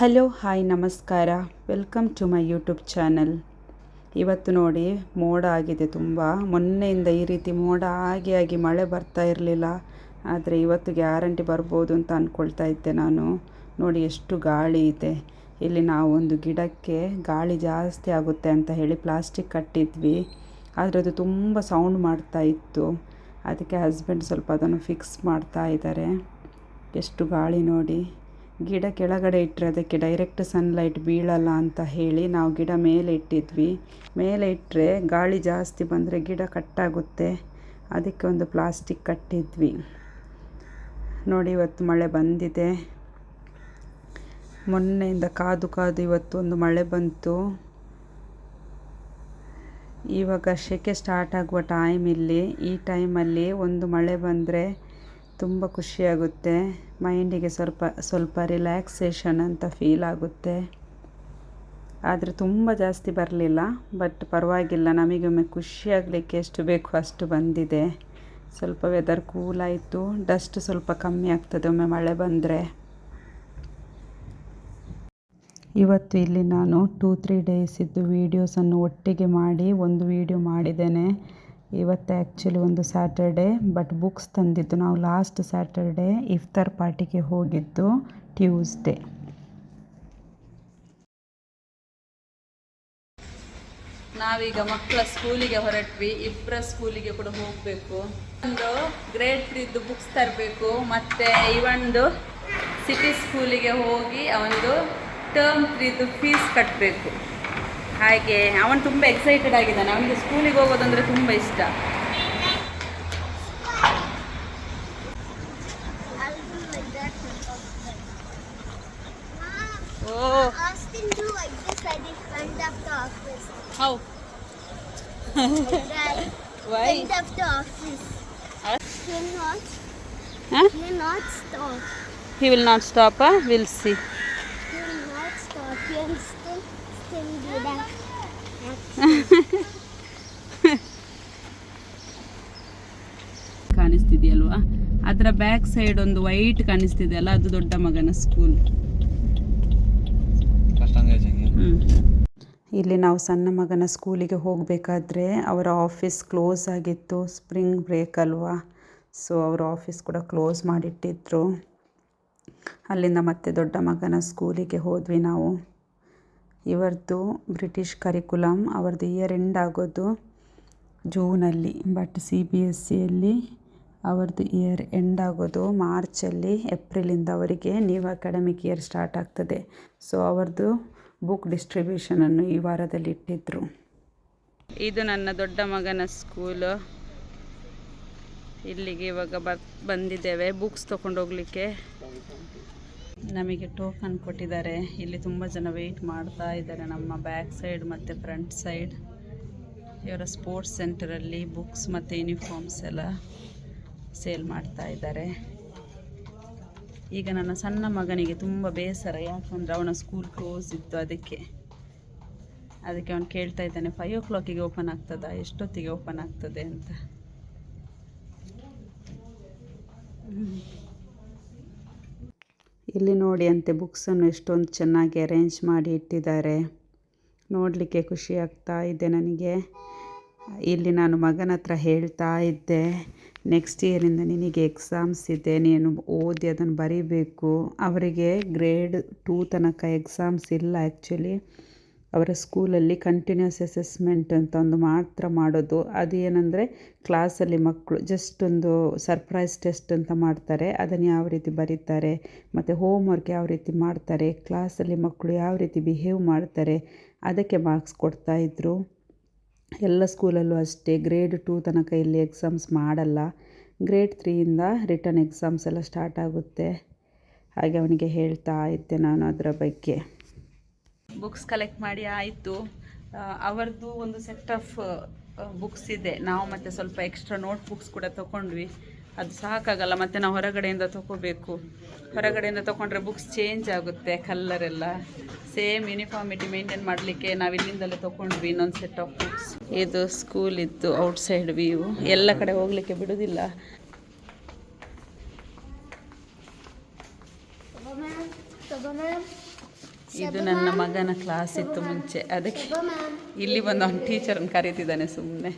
Hello hi ನಮಸ್ಕಾರ, welcome to my YouTube channel. ಇವತ್ತು ನೋಡಿ ಮೋಡ ಆಗಿದೆ ತುಂಬ. ಮೊನ್ನೆಯಿಂದ ಈ ರೀತಿ ಮೋಡ ಆಗಿ ಮಳೆ ಬರ್ತಾ ಇರಲಿಲ್ಲ. ಆದರೆ ಇವತ್ತು ಗ್ಯಾರಂಟಿ ಬರ್ಬೋದು ಅಂತ ಅಂದ್ಕೊಳ್ತಾ ಇದ್ದೆ ನಾನು. ನೋಡಿ ಎಷ್ಟು ಗಾಳಿ ಇದೆ. ಇಲ್ಲಿ ನಾವು ಒಂದು ಗಿಡಕ್ಕೆ ಗಾಳಿ ಜಾಸ್ತಿ ಆಗುತ್ತೆ ಅಂತ ಹೇಳಿ ಪ್ಲಾಸ್ಟಿಕ್ ಕಟ್ಟಿದ್ವಿ. ಆದರೆ ಅದು ತುಂಬ ಸೌಂಡ್ ಮಾಡ್ತಾ ಇತ್ತು. ಅದಕ್ಕೆ ಹಸ್ಬೆಂಡ್ ಸ್ವಲ್ಪ ಅದನ್ನು ಫಿಕ್ಸ್ ಮಾಡ್ತಾ ಇದ್ದಾರೆ. ಎಷ್ಟು ಗಾಳಿ ನೋಡಿ. ಗಿಡ ಕೆಳಗಡೆ ಇಟ್ಟರೆ ಅದಕ್ಕೆ ಡೈರೆಕ್ಟ್ ಸನ್ಲೈಟ್ ಬೀಳಲ್ಲ ಅಂತ ಹೇಳಿ ನಾವು ಗಿಡ ಮೇಲೆ ಇಟ್ಟಿದ್ವಿ. ಮೇಲೆ ಇಟ್ಟರೆ ಗಾಳಿ ಜಾಸ್ತಿ ಬಂದರೆ ಗಿಡ ಕಟ್ಟಾಗುತ್ತೆ. ಅದಕ್ಕೆ ಒಂದು ಪ್ಲಾಸ್ಟಿಕ್ ಕಟ್ಟಿದ್ವಿ. ನೋಡಿ ಇವತ್ತು ಮಳೆ ಬಂದಿದೆ. ಮೊನ್ನೆಯಿಂದ ಕಾದು ಇವತ್ತು ಒಂದು ಮಳೆ ಬಂತು. ಇವಾಗ ಸೆಕೆ ಸ್ಟಾರ್ಟ್ ಆಗುವ ಟೈಮ್ ಇಲ್ಲಿ. ಈ ಟೈಮಲ್ಲಿ ಒಂದು ಮಳೆ ಬಂದರೆ ತುಂಬ ಖುಷಿಯಾಗುತ್ತೆ. ಮೈಂಡಿಗೆ ಸ್ವಲ್ಪ ರಿಲ್ಯಾಕ್ಸೇಷನ್ ಅಂತ ಫೀಲ್ ಆಗುತ್ತೆ. ಆದರೆ ತುಂಬ ಜಾಸ್ತಿ ಬರಲಿಲ್ಲ, ಬಟ್ ಪರವಾಗಿಲ್ಲ. ನಮಗೊಮ್ಮೆ ಖುಷಿಯಾಗಲಿಕ್ಕೆ ಎಷ್ಟು ಬೇಕು ಅಷ್ಟು ಬಂದಿದೆ. ಸ್ವಲ್ಪ ವೆದರ್ ಕೂಲ್ ಆಯಿತು. ಡಸ್ಟ್ ಸ್ವಲ್ಪ ಕಮ್ಮಿ ಆಗ್ತದೆ ಒಮ್ಮೆ ಮಳೆ ಬಂದರೆ. ಇವತ್ತು ಇಲ್ಲಿ ನಾನು 2-3 ಡೇಸಿದ್ದು ವೀಡಿಯೋಸನ್ನು ಒಟ್ಟಿಗೆ ಮಾಡಿ ಒಂದು ವೀಡಿಯೋ ಮಾಡಿದ್ದೇನೆ. ಇವತ್ತು ಆ್ಯಕ್ಚುಲಿ ಒಂದು ಸ್ಯಾಟರ್ಡೇ, ಬಟ್ ಬುಕ್ಸ್ ತಂದಿದ್ದು ನಾವು ಲಾಸ್ಟ್ ಸ್ಯಾಟರ್ಡೇ ಇಫ್ತಾರ್ ಪಾರ್ಟಿಗೆ ಹೋಗಿದ್ದು ಟ್ಯೂಸ್ಡೇ. ನಾವೀಗ ಮಕ್ಕಳ ಸ್ಕೂಲಿಗೆ ಹೊರಟ್ವಿ. ಇಬ್ಬರ ಸ್ಕೂಲಿಗೆ ಕೂಡ ಹೋಗಬೇಕು. ಒಂದು ಗ್ರೇಡ್ 3ದ್ದು ಬುಕ್ಸ್ ತರಬೇಕು, ಮತ್ತು ಇವೊಂದು ಸಿಟಿ ಸ್ಕೂಲಿಗೆ ಹೋಗಿ ಅವನದು ಟರ್ಮ್ 3ದ್ದು ಫೀಸ್ ಕಟ್ಟಬೇಕು. ಹಾಗೆ ಅವನು ತುಂಬ ಎಕ್ಸೈಟೆಡ್ ಆಗಿದ್ದಾನೆ. ಅವನಿಗೆ ಸ್ಕೂಲಿಗೆ ಹೋಗೋದಂದರೆ ತುಂಬ ಇಷ್ಟ. How? Why? End of the office. He'll not. Huh? He'll not stop. He will not stop. We'll see. He'll not stop. He'll still do that. ಕಾಣಿಸ್ತಿದೆಯಲ್ವಾ? ಅದರ ಬ್ಯಾಕ್ ಸೈಡ್ ಒಂದು ವೈಟ್ ಕಾಣಿಸ್ತಿದೆಯಲ್ಲ, ಅದು ದೊಡ್ಡ ಮಗನ ಸ್ಕೂಲ್. ಇಲ್ಲಿ ನಾವು ಸಣ್ಣ ಮಗನ ಸ್ಕೂಲಿಗೆ ಹೋಗಬೇಕಾದ್ರೆ ಅವರ ಆಫೀಸ್ ಕ್ಲೋಸ್ ಆಗಿತ್ತು. ಸ್ಪ್ರಿಂಗ್ ಬ್ರೇಕ್ ಅಲ್ವಾ, ಸೊ ಅವರ ಆಫೀಸ್ ಕೂಡ ಕ್ಲೋಸ್ ಮಾಡಿಟ್ಟಿದ್ರು. ಅಲ್ಲಿಂದ ಮತ್ತೆ ದೊಡ್ಡ ಮಗನ ಸ್ಕೂಲಿಗೆ ಹೋದ್ವಿ ನಾವು. ಇವರದ್ದು ಬ್ರಿಟಿಷ್ ಕರಿಕ್ಯುಲಮ್, ಅವ್ರದ್ದು ಇಯರ್ ಎಂಡ್ ಆಗೋದು ಜೂನಲ್ಲಿ. ಬಟ್ CBSEಯಲ್ಲಿ ಅವ್ರದ್ದು ಇಯರ್ ಎಂಡ್ ಆಗೋದು ಮಾರ್ಚಲ್ಲಿ. ಏಪ್ರಿಲಿಂದ ಅವರಿಗೆ ನ್ಯೂ ಅಕಾಡೆಮಿಕ್ ಇಯರ್ ಸ್ಟಾರ್ಟ್ ಆಗ್ತದೆ. ಸೊ ಅವ್ರದ್ದು ಬುಕ್ ಡಿಸ್ಟ್ರಿಬ್ಯೂಷನನ್ನು ಈ ವಾರದಲ್ಲಿ ಇಟ್ಟಿದ್ರು. ಇದು ನನ್ನ ದೊಡ್ಡ ಮಗನ ಸ್ಕೂಲು. ಇಲ್ಲಿಗೆ ಇವಾಗ ಬಂದಿದ್ದೇವೆ ಬುಕ್ಸ್ ತೊಗೊಂಡು ಹೋಗಲಿಕ್ಕೆ. ನಮಗೆ ಟೋಕನ್ ಕೊಟ್ಟಿದ್ದಾರೆ. ಇಲ್ಲಿ ತುಂಬ ಜನ ವೆಯ್ಟ್ ಮಾಡ್ತಾ ಇದ್ದಾರೆ. ನಮ್ಮ ಬ್ಯಾಕ್ ಸೈಡ್ ಮತ್ತು ಫ್ರಂಟ್ ಸೈಡ್ ಇವರ ಸ್ಪೋರ್ಟ್ಸ್ ಸೆಂಟರಲ್ಲಿ ಬುಕ್ಸ್ ಮತ್ತು ಯೂನಿಫಾರ್ಮ್ಸ್ ಎಲ್ಲ ಸೇಲ್ ಮಾಡ್ತಾ ಇದ್ದಾರೆ. ಈಗ ನನ್ನ ಸಣ್ಣ ಮಗನಿಗೆ ತುಂಬ ಬೇಸರ, ಯಾಕಂದರೆ ಅವನ ಸ್ಕೂಲ್ ಕ್ಲೋಸ್ ಇತ್ತು. ಅದಕ್ಕೆ ಅವನು ಕೇಳ್ತಾ ಇದ್ದಾನೆ 5 o'clock ಓಪನ್ ಆಗ್ತದಾ, ಎಷ್ಟೊತ್ತಿಗೆ ಓಪನ್ ಆಗ್ತದೆ ಅಂತ. ಇಲ್ಲಿ ನೋಡಿ ಅಂತೆ ಬುಕ್ಸನ್ನು ಎಷ್ಟೊಂದು ಚೆನ್ನಾಗಿ ಅರೇಂಜ್ ಮಾಡಿ ಇಟ್ಟಿದ್ದಾರೆ. ನೋಡಲಿಕ್ಕೆ ಖುಷಿ ಆಗ್ತಾ ಇದೆ ನನಗೆ. ಇಲ್ಲಿ ನಾನು ಮಗನ ಹತ್ರ ಹೇಳ್ತಾ ಇದ್ದೆ, ನೆಕ್ಸ್ಟ್ ಇಯರಿಂದ ನಿನಗೆ ಎಕ್ಸಾಮ್ಸ್ ಇದೆ, ನೀನು ಓದಿ ಅದನ್ನು ಬರೀಬೇಕು. ಅವರಿಗೆ ಗ್ರೇಡ್ 2 ತನಕ ಎಕ್ಸಾಮ್ಸ್ ಇಲ್ಲ. ಆ್ಯಕ್ಚುಲಿ ಅವರ ಸ್ಕೂಲಲ್ಲಿ ಕಂಟಿನ್ಯೂಸ್ ಅಸೆಸ್ಮೆಂಟ್ ಅಂತ ಒಂದು ಮಾತ್ರ ಮಾಡೋದು. ಅದು ಏನಂದರೆ ಕ್ಲಾಸಲ್ಲಿ ಮಕ್ಕಳು ಜಸ್ಟ್ ಒಂದು ಸರ್ಪ್ರೈಸ್ ಟೆಸ್ಟ್ ಅಂತ ಮಾಡ್ತಾರೆ. ಅದನ್ನು ಯಾವ ರೀತಿ ಬರೀತಾರೆ ಮತ್ತು ಹೋಮ್ವರ್ಕ್ ಯಾವ ರೀತಿ ಮಾಡ್ತಾರೆ, ಕ್ಲಾಸಲ್ಲಿ ಮಕ್ಕಳು ಯಾವ ರೀತಿ ಬಿಹೇವ್ ಮಾಡ್ತಾರೆ, ಅದಕ್ಕೆ ಮಾರ್ಕ್ಸ್ ಕೊಡ್ತಾಯಿದ್ರು. ಎಲ್ಲ ಸ್ಕೂಲಲ್ಲೂ ಅಷ್ಟೇ. ಗ್ರೇಡ್ 2 ತನಕ ಇಲ್ಲಿ ಎಕ್ಸಾಮ್ಸ್ ಮಾಡಲ್ಲ. ಗ್ರೇಡ್ 3ಇಂದ ರಿಟರ್ನ್ ಎಕ್ಸಾಮ್ಸ್ ಎಲ್ಲ ಸ್ಟಾರ್ಟ್ ಆಗುತ್ತೆ. ಹಾಗೆ ಅವನಿಗೆ ಹೇಳ್ತಾ ಇದ್ದೆ ನಾನು ಅದರ ಬಗ್ಗೆ. ಬುಕ್ಸ್ ಕಲೆಕ್ಟ್ ಮಾಡಿ ಆಯಿತು. ಅವರದ್ದು ಒಂದು ಸೆಟ್ ಆಫ್ ಬುಕ್ಸ್ ಇದೆ. ನಾವು ಮತ್ತು ಸ್ವಲ್ಪ ಎಕ್ಸ್ಟ್ರಾ ನೋಟ್ ಬುಕ್ಸ್ ಕೂಡ ತೊಗೊಂಡ್ವಿ. ಅದು ಸಾಕಾಗಲ್ಲ, ಮತ್ತು ನಾವು ಹೊರಗಡೆಯಿಂದ ತೊಗೋಬೇಕು. ಹೊರಗಡೆಯಿಂದ ತೊಗೊಂಡ್ರೆ ಬುಕ್ಸ್ ಚೇಂಜ್ ಆಗುತ್ತೆ, ಕಲ್ಲರೆಲ್ಲ. ಸೇಮ್ ಯೂನಿಫಾರ್ಮಿಟಿ ಮೇಂಟೈನ್ ಮಾಡಲಿಕ್ಕೆ ನಾವು ಇಲ್ಲಿಂದಲೇ ತೊಗೊಂಡ್ವಿ ಇನ್ನೊಂದು ಸೆಟ್ ಆಫ್ ಬುಕ್ಸ್. ಇದು ಸ್ಕೂಲ್ ಇತ್ತು ಔಟ್ಸೈಡ್ ವ್ಯೂ. ಎಲ್ಲ ಕಡೆ ಹೋಗಲಿಕ್ಕೆ ಬಿಡೋದಿಲ್ಲ. ಇದು ನನ್ನ ಮಗನ ಕ್ಲಾಸ್ ಇತ್ತು ಮುಂಚೆ, ಅದಕ್ಕೆ ಇಲ್ಲಿ ಬಂದು ಅವನ ಟೀಚರನ್ನು ಕರೀತಿದ್ದಾನೆ ಸುಮ್ಮನೆ.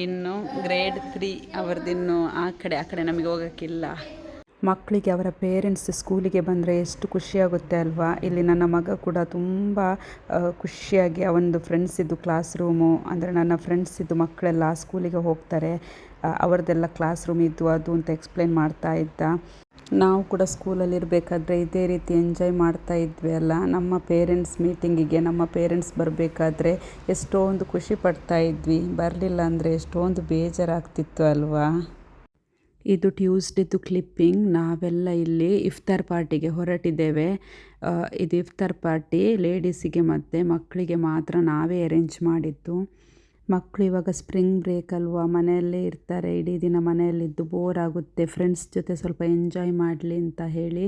ಇನ್ನು ಗ್ರೇಡ್ 3 ಅವ್ರದ್ದಿನ್ನು ಆ ಕಡೆ ನಮಗೆ ಹೋಗೋಕ್ಕಿಲ್ಲ. ಮಕ್ಕಳಿಗೆ ಅವರ ಪೇರೆಂಟ್ಸ್ ಸ್ಕೂಲಿಗೆ ಬಂದರೆ ಎಷ್ಟು ಖುಷಿಯಾಗುತ್ತೆ ಅಲ್ವಾ. ಇಲ್ಲಿ ನನ್ನ ಮಗ ಕೂಡ ತುಂಬ ಖುಷಿಯಾಗಿ ಅವನದು ಫ್ರೆಂಡ್ಸಿದ್ದು ಕ್ಲಾಸ್ ರೂಮು, ಅಂದರೆ ನನ್ನ ಫ್ರೆಂಡ್ಸಿದ್ದು ಮಕ್ಕಳೆಲ್ಲ ಸ್ಕೂಲಿಗೆ ಹೋಗ್ತಾರೆ, ಅವ್ರದ್ದೆಲ್ಲ ಕ್ಲಾಸ್ ರೂಮ್ ಇದ್ದು ಅದು ಅಂತ ಎಕ್ಸ್ಪ್ಲೇನ್ ಮಾಡ್ತಾ ಇದ್ದ. ನಾವು ಕೂಡ ಸ್ಕೂಲಲ್ಲಿ ಇರಬೇಕಾದ್ರೆ ಇದೇ ರೀತಿ ಎಂಜಾಯ್ ಮಾಡ್ತಾ ಇದ್ವಿ ಅಲ್ಲ. ನಮ್ಮ ಪೇರೆಂಟ್ಸ್ ಮೀಟಿಂಗಿಗೆ ನಮ್ಮ ಪೇರೆಂಟ್ಸ್ ಬರಬೇಕಾದ್ರೆ ಎಷ್ಟೊಂದು ಖುಷಿ ಪಡ್ತಾ ಇದ್ವಿ, ಬರಲಿಲ್ಲ ಅಂದರೆ ಎಷ್ಟೊಂದು ಬೇಜಾರಾಗ್ತಿತ್ತು ಅಲ್ವಾ. ಇದು ಟ್ಯೂಸ್ಡೇದು ಕ್ಲಿಪ್ಪಿಂಗ್. ನಾವೆಲ್ಲ ಇಲ್ಲಿ ಇಫ್ತಾರ್ ಪಾರ್ಟಿಗೆ ಹೊರಟಿದ್ದೇವೆ. ಇದು ಇಫ್ತಾರ್ ಪಾರ್ಟಿ ಲೇಡೀಸಿಗೆ ಮತ್ತು ಮಕ್ಕಳಿಗೆ ಮಾತ್ರ ನಾವೇ ಅರೇಂಜ್ ಮಾಡಿದ್ದು. ಮಕ್ಕಳು ಇವಾಗ ಸ್ಪ್ರಿಂಗ್ ಬ್ರೇಕ್ ಅಲ್ವಾ, ಮನೆಯಲ್ಲೇ ಇರ್ತಾರೆ, ಇಡೀ ದಿನ ಮನೆಯಲ್ಲಿದ್ದು ಬೋರ್ ಆಗುತ್ತೆ, ಫ್ರೆಂಡ್ಸ್ ಜೊತೆ ಸ್ವಲ್ಪ ಎಂಜಾಯ್ ಮಾಡಲಿ ಅಂತ ಹೇಳಿ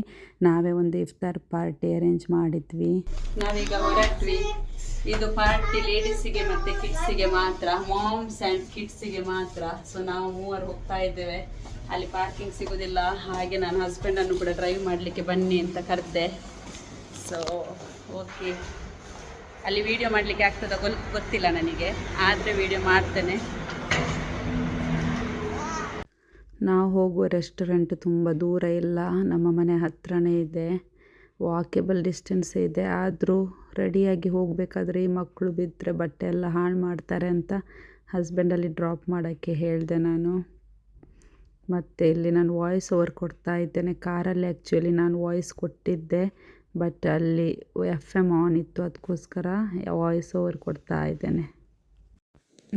ನಾವೇ ಒಂದು ಇಫ್ತಾರ್ ಪಾರ್ಟಿ ಅರೇಂಜ್ ಮಾಡಿದ್ವಿ. ನಾವೀಗ ಹೊರಟ್ವಿ. ಇದು ಪಾರ್ಟಿ ಲೇಡೀಸಿಗೆ ಮತ್ತು ಕಿಡ್ಸಿಗೆ ಮಾತ್ರ, ಮಾಮ್ಸ್ ಆ್ಯಂಡ್ ಕಿಡ್ಸಿಗೆ ಮಾತ್ರ. ಸೊ ನಾವು 3 ಹೋಗ್ತಾ ಇದ್ದೇವೆ. ಅಲ್ಲಿ ಪಾರ್ಕಿಂಗ್ ಸಿಗೋದಿಲ್ಲ, ಹಾಗೆ ನಾನು ಹಸ್ಬೆಂಡನ್ನು ಕೂಡ ಡ್ರೈವ್ ಮಾಡಲಿಕ್ಕೆ ಬನ್ನಿ ಅಂತ ಕರೆದೆ. ಸೊ ಓಕೆ, ಅಲ್ಲಿ ವಿಡಿಯೋ ಮಾಡಲಿಕ್ಕೆ ಆಗ್ತದ ಗೊತ್ತಿಲ್ಲ ನನಗೆ, ಆದರೆ ವಿಡಿಯೋ ಮಾಡ್ತೇನೆ. ನಾವು ಹೋಗುವ ರೆಸ್ಟೋರೆಂಟ್ ತುಂಬ ದೂರ ಇಲ್ಲ, ನಮ್ಮ ಮನೆ ಹತ್ರನೇ ಇದೆ, ವಾಕೇಬಲ್ ಡಿಸ್ಟೆನ್ಸೇ ಇದೆ. ಆದರೂ ರೆಡಿಯಾಗಿ ಹೋಗಬೇಕಾದ್ರೆ ಈ ಮಕ್ಕಳು ಬಿದ್ದರೆ ಬಟ್ಟೆ ಎಲ್ಲ ಹಾಳು ಮಾಡ್ತಾರೆ ಅಂತ ಹಸ್ಬೆಂಡಲ್ಲಿ ಡ್ರಾಪ್ ಮಾಡೋಕ್ಕೆ ಹೇಳಿದೆ ನಾನು. ಮತ್ತು ಇಲ್ಲಿ ನಾನು ವಾಯ್ಸ್ ಓವರ್ ಕೊಡ್ತಾ ಇದ್ದೇನೆ. ಕಾರಲ್ಲಿ ಆ್ಯಕ್ಚುಲಿ ನಾನು ವಾಯ್ಸ್ ಕೊಟ್ಟಿದ್ದೆ, ಬಟ್ ಅಲ್ಲಿ FM ಆನ್ ಇತ್ತು, ಅದಕ್ಕೋಸ್ಕರ ವಾಯ್ಸ್ ಓವರ್ ಕೊಡ್ತಾ ಇದ್ದೇನೆ.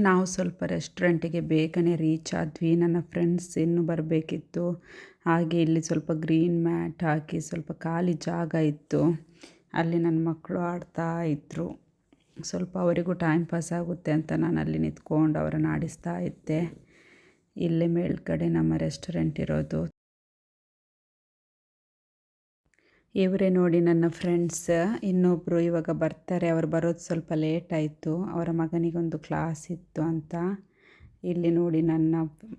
ನಾವು ಸ್ವಲ್ಪ ರೆಸ್ಟೋರೆಂಟಿಗೆ ಬೇಗನೆ ರೀಚ್ ಆದ್ವಿ. ನನ್ನ ಫ್ರೆಂಡ್ಸ್ ಇನ್ನೂ ಬರಬೇಕಿತ್ತು. ಹಾಗೆ ಇಲ್ಲಿ ಸ್ವಲ್ಪ ಗ್ರೀನ್ ಮ್ಯಾಟ್ ಹಾಕಿ ಸ್ವಲ್ಪ ಖಾಲಿ ಜಾಗ ಇತ್ತು, ಅಲ್ಲಿ ನನ್ನ ಮಕ್ಕಳು ಆಡ್ತಾ ಇದ್ದರು. ಸ್ವಲ್ಪ ಅವರಿಗೂ ಟೈಮ್ ಪಾಸ್ ಆಗುತ್ತೆ ಅಂತ ನಾನು ಅಲ್ಲಿ ನಿಂತ್ಕೊಂಡು ಅವರನ್ನು ಆಡಿಸ್ತಾ ಇದ್ದೆ. ಇಲ್ಲೇ ಮೇಲ್ಗಡೆ ನಮ್ಮ ರೆಸ್ಟೋರೆಂಟ್ ಇರೋದು. ಇವರೇ ನೋಡಿ ನನ್ನ ಫ್ರೆಂಡ್ಸ್. ಇನ್ನೊಬ್ಬರು ಇವಾಗ ಬರ್ತಾರೆ, ಅವರು ಬರೋದು ಸ್ವಲ್ಪ ಲೇಟ್ ಆಯಿತು, ಅವರ ಮಗನಿಗೊಂದು ಕ್ಲಾಸ್ ಇತ್ತು ಅಂತ. ಇಲ್ಲಿ ನೋಡಿ ನನ್ನ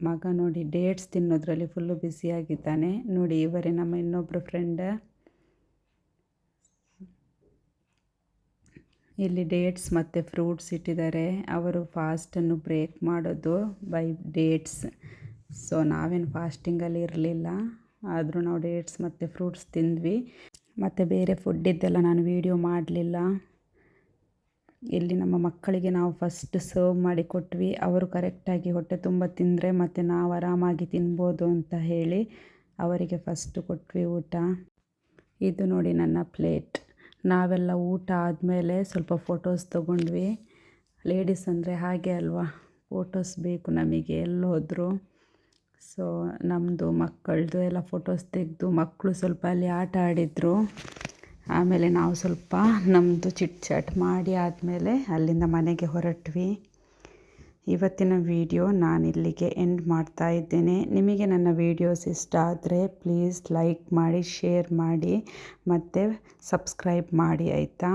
ಮಗ ನೋಡಿ ಡೇಟ್ಸ್ ತಿನ್ನೋದ್ರಲ್ಲಿ ಫುಲ್ಲು ಬ್ಯುಸಿಯಾಗಿದ್ದಾನೆ. ನೋಡಿ ಇವರೇ ನಮ್ಮ ಇನ್ನೊಬ್ಬರು ಫ್ರೆಂಡ್. ಇಲ್ಲಿ ಡೇಟ್ಸ್ ಮತ್ತು ಫ್ರೂಟ್ಸ್ ಇಟ್ಟಿದ್ದಾರೆ. ಅವರು ಫಾಸ್ಟನ್ನು ಬ್ರೇಕ್ ಮಾಡೋದು ಬೈ ಡೇಟ್ಸ್. ಸೊ ನಾವೇನು ಫಾಸ್ಟಿಂಗಲ್ಲಿ ಇರಲಿಲ್ಲ, ಆದರೂ ನಾವು ಡೇಟ್ಸ್ ಮತ್ತು ಫ್ರೂಟ್ಸ್ ತಿಂದ್ವಿ. ಮತ್ತು ಬೇರೆ ಫುಡ್ ಇದ್ದೆಲ್ಲ ನಾನು ವೀಡಿಯೋ ಮಾಡಲಿಲ್ಲ. ಇಲ್ಲಿ ನಮ್ಮ ಮಕ್ಕಳಿಗೆ ನಾವು ಫಸ್ಟ್ ಸರ್ವ್ ಮಾಡಿ ಕೊಟ್ವಿ. ಅವರು ಕರೆಕ್ಟಾಗಿ ಹೊಟ್ಟೆ ತುಂಬ ತಿಂದರೆ ಮತ್ತು ನಾವು ಆರಾಮಾಗಿ ತಿನ್ಬೋದು ಅಂತ ಹೇಳಿ ಅವರಿಗೆ ಫಸ್ಟು ಕೊಟ್ವಿ ಊಟ. ಇದು ನೋಡಿ ನನ್ನ ಪ್ಲೇಟ್. ನಾವೆಲ್ಲ ಊಟ ಆದಮೇಲೆ ಸ್ವಲ್ಪ ಫೋಟೋಸ್ ತೊಗೊಂಡ್ವಿ. ಲೇಡೀಸ್ ಅಂದರೆ ಹಾಗೆ ಅಲ್ವಾ, ಫೋಟೋಸ್ ಬೇಕು ನಮಗೆ ಎಲ್ಲೋದ್ರು. ಸೊ ನಮ್ಮದು ಮಕ್ಕಳದು ಎಲ್ಲ ಫೋಟೋಸ್ ತೆಗೆದು ಮಕ್ಕಳು ಸ್ವಲ್ಪ ಅಲ್ಲಿ ಆಟ ಆಡಿದರು. ಆಮೇಲೆ ನಾವು ಸ್ವಲ್ಪ ನಮ್ಮದು ಚಿಟ್ ಚಾಟ್ ಮಾಡಿ ಆದಮೇಲೆ ಅಲ್ಲಿಂದ ಮನೆಗೆ ಹೊರಟ್ವಿ. ಇವತ್ತಿನ ವಿಡಿಯೋ ನಾನಿಲ್ಲಿಗೆ ಎಂಡ್ ಮಾಡ್ತಾ ಇದ್ದೇನೆ. ನಿಮಗೆ ನನ್ನ ವೀಡಿಯೋಸ್ ಇಷ್ಟ ಆದರೆ ಪ್ಲೀಸ್ ಲೈಕ್ ಮಾಡಿ, ಶೇರ್ ಮಾಡಿ ಮತ್ತು ಸಬ್ಸ್ಕ್ರೈಬ್ ಮಾಡಿ ಆಯಿತಾ.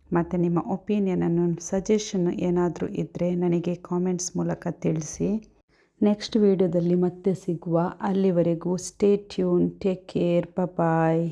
ಮತ್ತು ನಿಮ್ಮ ಒಪಿನಿಯನನ್ನು, ಸಜೆಷನ್ ಏನಾದರೂ ಇದ್ದರೆ ನನಗೆ ಕಾಮೆಂಟ್ಸ್ ಮೂಲಕ ತಿಳಿಸಿ. ನೆಕ್ಸ್ಟ್ ವೀಡಿಯೋದಲ್ಲಿ ಮತ್ತೆ ಸಿಗುವ. ಅಲ್ಲಿವರೆಗೂ ಸ್ಟೇ ಟ್ಯೂನ್, ಟೇಕ್ ಕೇರ್, ಬಾಯ್.